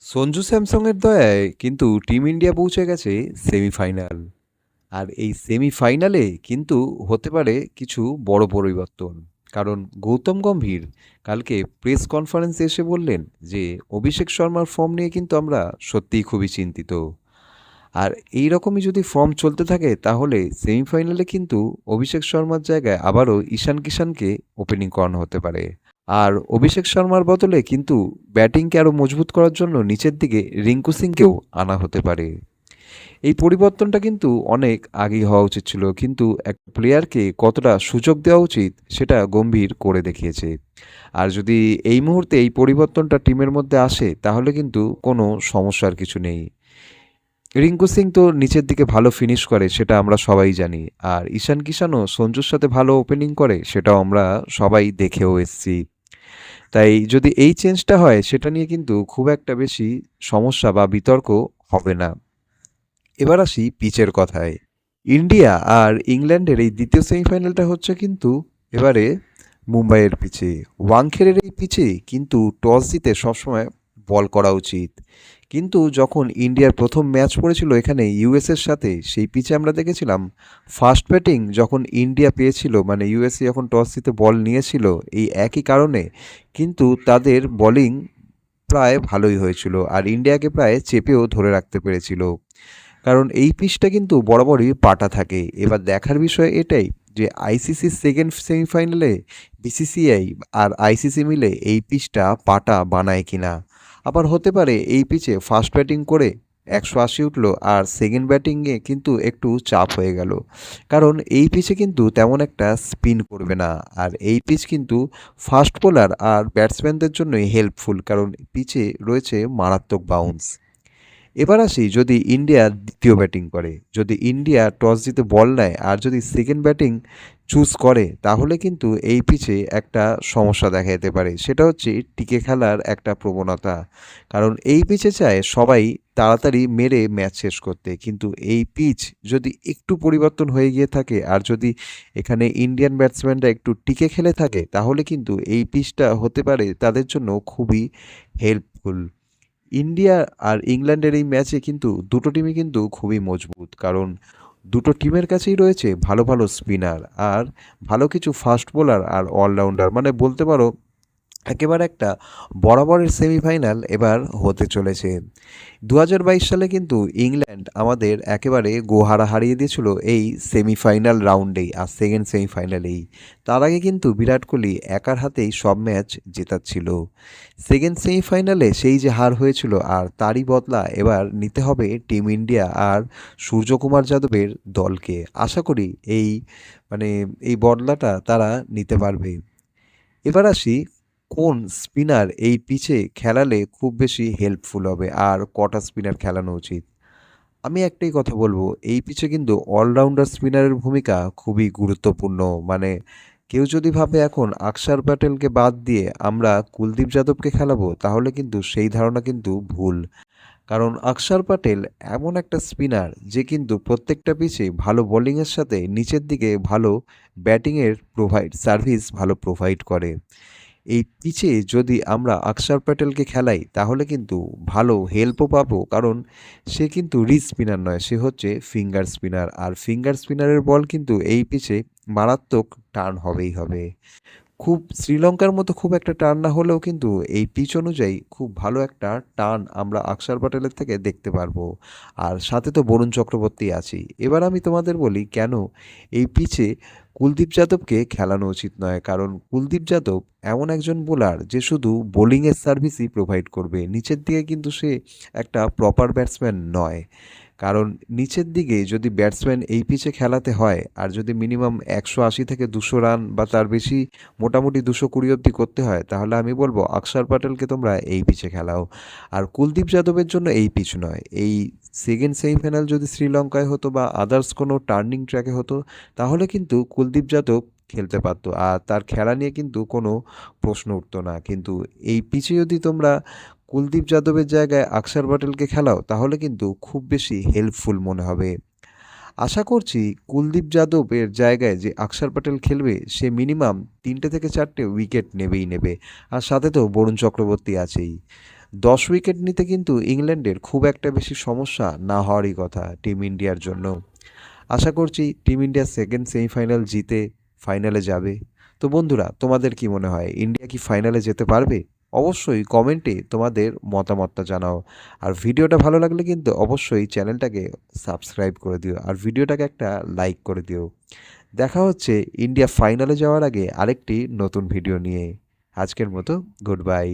সঞ্জু স্যামসংয়ের দয়ায় কিন্তু team India পৌঁছে গেছে সেমিফাইনাল। আর এই সেমিফাইনালে কিন্তু হতে পারে কিছু বড় পরিবর্তন। কারণ গৌতম গম্ভীর কালকে প্রেস কনফারেন্সে এসে বললেন যে অভিষেক শর্মার ফর্ম নিয়ে কিন্তু আমরা সত্যিই খুবই চিন্তিত। আর এই রকমই যদি ফর্ম চলতে থাকে তাহলে সেমিফাইনালে কিন্তু অভিষেক শর্মার জায়গায় আবারও ঈশান কিষানকে ওপেনিং করানো হতে পারে। আর অভিষেক শর্মার বদলে কিন্তু ব্যাটিংকে আরও মজবুত করার জন্য নিচের দিকে রিঙ্কু সিংকেও আনা হতে পারে। এই পরিবর্তনটা কিন্তু অনেক আগেই হওয়া উচিত ছিল, কিন্তু এক প্লেয়ারকে কতটা সুযোগ দেওয়া উচিত সেটা গম্ভীর করে দেখিয়েছে। আর যদি এই মুহূর্তে এই পরিবর্তনটা টিমের মধ্যে আসে তাহলে কিন্তু কোনো সমস্যার কিছু নেই। রিঙ্কু সিং তো নিচের দিকে ভালো ফিনিশ করে সেটা আমরা সবাই জানি। আর ঈশান কিষানও সঞ্জুর সাথে ভালো ওপেনিং করে সেটাও আমরা সবাই দেখেও এসেছি। তাই যদি এই চেঞ্জটা হয় সেটা নিয়ে কিন্তু খুব একটা বেশি সমস্যা বা বিতর্ক হবে না। এবার আসি পিচের কথায়। ইন্ডিয়া আর ইংল্যান্ডের এই দ্বিতীয় সেমিফাইনালটা হচ্ছে কিন্তু এবারে মুম্বাইয়ের পিচে। ওয়াংখেড়ের এই পিচে কিন্তু টস জিতে সবসময় বল করা উচিত। কিন্তু যখন ইন্ডিয়ার প্রথম ম্যাচ পড়েছিল এখানে ইউএসের সাথে, সেই পিচে আমরা দেখেছিলাম ফার্স্ট ব্যাটিং যখন ইন্ডিয়া পেয়েছিল, মানে ইউএসএ যখন টস জিতে বল নিয়েছিল এই একই কারণে কিন্তু তাদের বোলিং প্রায় ভালোই হয়েছিল আর ইন্ডিয়াকে প্রায় চেপেও ধরে রাখতে পেরেছিল। কারণ এই পিচটা কিন্তু বরাবরই পাটা থাকে। এবার দেখার বিষয় এটাই যে আইসিসির সেকেন্ড সেমিফাইনালে বিসিসিআই আর আইসিসি মিলে এই পিচটা পাটা বানায় কিনা। আবার হতে পারে এই পিচে ফার্স্ট ব্যাটিং করে 180 উঠলো আর সেকেন্ড ব্যাটিংয়ে কিন্তু একটু চাপ হয়ে গেল। কারণ এই পিচে কিন্তু তেমন একটা স্পিন করবে না। আর এই পিচ কিন্তু ফাস্ট বোলার আর ব্যাটসম্যানদের জন্যই হেল্পফুল, কারণ পিচে রয়েছে মারাত্মক বাউন্স। এবার আসি, যদি ইন্ডিয়া দ্বিতীয় ব্যাটিং করে, যদি ইন্ডিয়া টস জিতে বল নেয় আর যদি সেকেন্ড ব্যাটিং চুজ করে তাহলে কিন্তু এই পিচে একটা সমস্যা দেখা যেতে পারে। সেটা হচ্ছে টিকে খেলার একটা প্রবণতা। কারণ এই পিচে চায় সবাই তাড়াতাড়ি মেরে ম্যাচ শেষ করতে, কিন্তু এই পিচ যদি একটু পরিবর্তন হয়ে গিয়ে থাকে আর যদি এখানে ইন্ডিয়ান ব্যাটসম্যানরা একটু টিকে খেলে থাকে তাহলে কিন্তু এই পিচটা হতে পারে তাদের জন্য খুবই হেল্পফুল। ইন্ডিয়া আর ইংল্যান্ডের এই ম্যাচে কিন্তু দুটো টিমই কিন্তু খুবই মজবুত, কারণ দুটো টিমের কাছেই রয়েছে ভালো ভালো স্পিনার আর ভালো কিছু ফাস্ট বোলার আর অলরাউন্ডার, মানে বলতে পারো একেবারে একটা বরাবরের সেমিফাইনাল এবার হতে চলেছে। 2022 সালে কিন্তু ইংল্যান্ড আমাদের একেবারে গোহারা হারিয়ে দিয়েছিল এই সেমিফাইনাল রাউন্ডেই আর সেকেন্ড সেমিফাইনালেই। তার আগে কিন্তু বিরাট কোহলি একার হাতেই সব ম্যাচ জেতাচ্ছিল। সেকেন্ড সেমিফাইনালে সেই যে হার হয়েছিল আর তারই বদলা এবার নিতে হবে টিম ইন্ডিয়া আর সূর্যকুমার যাদবের দলকে। আশা করি এই মানে এই বদলাটা তারা নিতে পারবে। এবার আসি, কোন স্পিনার এই পিচে খেলালে খুব বেশি হেল্পফুল হবে আর কটা স্পিনার খেলানো উচিত। আমি একটাই কথা বলবো, এই পিচে কিন্তু অলরাউন্ডার স্পিনারের ভূমিকা খুবই গুরুত্বপূর্ণ। মানে কেউ যদি ভাবে এখন আকসার প্যাটেলকে বাদ দিয়ে আমরা কুলদীপ যাদবকে খেলাবো তাহলে কিন্তু সেই ধারণা কিন্তু ভুল। কারণ আকসার প্যাটেল এমন একটা স্পিনার যে কিন্তু প্রত্যেকটা পিচে ভালো বোলিংয়ের সাথে নিচের দিকে ভালো ব্যাটিংয়ের সার্ভিস ভালো প্রোভাইড করে। এই পিচে যদি আমরা আকসার প্যাটেলকে খেলাই তাহলে কিন্তু ভালো হেল্পও পাবো, কারণ সে কিন্তু রিচ স্পিনার নয়, সে হচ্ছে ফিঙ্গার স্পিনার। আর ফিঙ্গার স্পিনারের বল কিন্তু এই পিচে মারাত্মক টার্ন হবেই হবে। খুব শ্রীলঙ্কার মতো খুব একটা টার্ন না হলেও কিন্তু এই পিচ অনুযায়ী খুব ভালো একটা টার্ন আমরা আকসার প্যাটেলের থেকে দেখতে পারবো। আর সাথে তো বরুণ চক্রবর্তী আছেই। এবার আমি তোমাদের বলি কেন এই পিচে কুলদীপ যাদবকে খেলানো উচিত নয়। কারণ কুলদীপ যাদব এমন একজন বোলার যে শুধু বোলিংয়ের সার্ভিসই প্রোভাইড করবে, নিচের দিকে কিন্তু সে একটা প্রপার ব্যাটসম্যান নয়। কারণ নিচের দিকে যদি ব্যাটসম্যান এই পিচে খেলাতে হয় আর যদি মিনিমাম 180 থেকে 200 রান বা তার বেশি, মোটামুটি 220 অবধি করতে হয়, তাহলে আমি বলবো আকসার প্যাটেলকে তোমরা এই পিচে খেলাও। আর কুলদীপ যাদবের জন্য এই পিচ নয়। এই সেকেন্ড সেমিফাইনাল যদি শ্রীলঙ্কায় হতো বা আদার্স কোনো টার্নিং ট্র্যাকে হতো তাহলে কিন্তু কুলদীপ যাদব খেলতে পারতো আর তার খেলা নিয়ে কিন্তু কোনো প্রশ্ন উঠতো না। কিন্তু এই পিচে যদি তোমরা কুলদীপ যাদবের জায়গায় আকসার প্যাটেলকে খেলাও তাহলে কিন্তু খুব বেশি হেল্পফুল মনে হবে। আশা করছি কুলদীপ যাদবের জায়গায় যে আকসার প্যাটেল খেলবে সে মিনিমাম 3টে থেকে 4টে উইকেট নেবেই নেবে। আর সাথে তো বরুণ চক্রবর্তী আছেই। 10 উইকেট নিতে কিন্তু ইংল্যান্ডের খুব একটা বেশি সমস্যা না হওয়ারই কথা টিম ইন্ডিয়ার জন্য। আশা করছি টিম ইন্ডিয়া সেকেন্ড সেমিফাইনাল জিতে ফাইনালে যাবে। তো বন্ধুরা, তোমাদের কি মনে হয় ইন্ডিয়া কি ফাইনালে যেতে পারবে? অবশ্যই কমেন্টে তোমাদের মতামতটা জানাও। আর ভিডিওটা ভালো লাগলে কিন্তু অবশ্যই চ্যানেলটাকে সাবস্ক্রাইব করে দিও আর ভিডিওটাকে একটা লাইক করে দিও। দেখা হচ্ছে ইন্ডিয়া ফাইনালে যাওয়ার আগে আরেকটি নতুন ভিডিও নিয়ে। আজকের মতো গুড বাই।